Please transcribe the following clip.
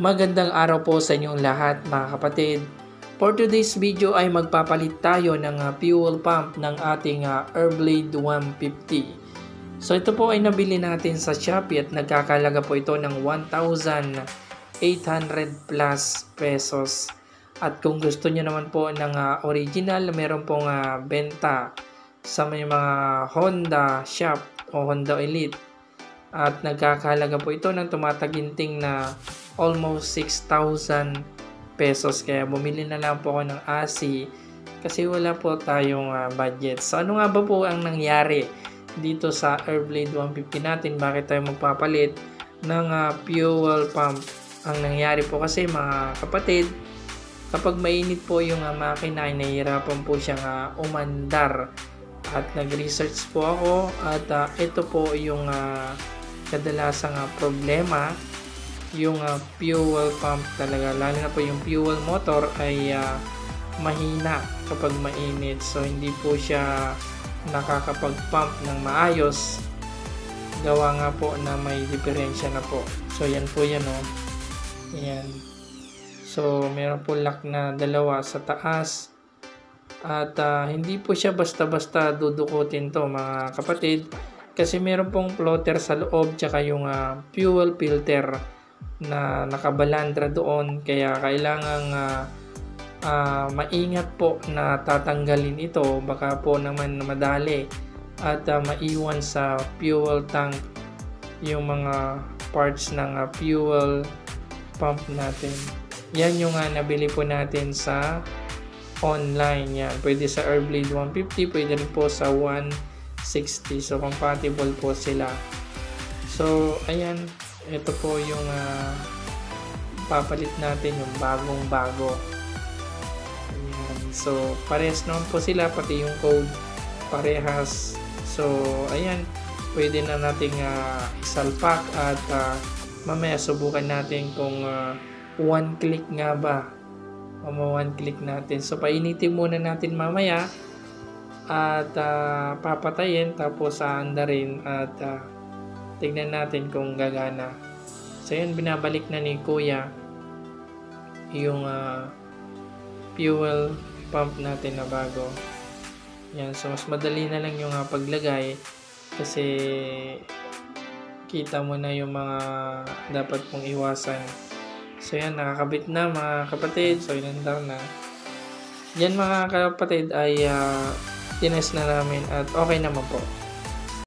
Magandang araw po sa inyong lahat mga kapatid. For today's video ay magpapalit tayo ng fuel pump ng ating Airblade 150. So ito po ay nabili natin sa Shopee at nagkakalaga po ito ng 1,800 plus pesos. At kung gusto niyo naman po ng original, meron pong benta sa may mga Honda shop o Honda Elite. At nagkakalaga po ito ng tumataginting na almost 6,000 pesos. Kaya bumili na lang po ako ng ASI kasi wala po tayong budget. So ano nga ba po ang nangyari dito sa Airblade 150 natin? Bakit tayo magpapalit ng fuel pump? Ang nangyari po kasi mga kapatid, kapag mainit po yung makina ay nahihirapan po siyang umandar. At nag-research po ako at ito po yung kadalasang problema, yung fuel pump talaga, lalo na po yung fuel motor ay mahina kapag mainit. So hindi po siya nakakapag-pump ng maayos, gawa nga po na may diferensya na po. So yan po yan Ayan. So meron po lock na dalawa sa taas. At hindi po siya basta-basta dudukutin to mga kapatid, kasi meron pong floater sa loob tsaka yung fuel filter na nakabalandra doon. Kaya kailangang maingat po na tatanggalin ito, baka po naman madali at maiwan sa fuel tank yung mga parts ng fuel pump natin. Yan yung nabili po natin sa online. Yan, pwede sa Airblade 150, pwede rin po sa 160. So compatible po sila. So ayan, ito po yung papalit natin, yung bagong bago. Ayan. So parehas naman po sila, pati yung code parehas. So ayan, pwede na nating isalpak at mamaya subukan natin kung one click nga ba. One click natin. So painitin muna natin mamaya at papatayin, tapos aandarin at tignan natin kung gagana. So yun, binabalik na ni Kuya yung fuel pump natin na bago. Yan, so mas madali na lang yung paglagay kasi kita mo na yung mga dapat pong iwasan. So yan, nakakabit na mga kapatid. So inandar na. Yan mga kapatid ay tinest na namin at okay naman po.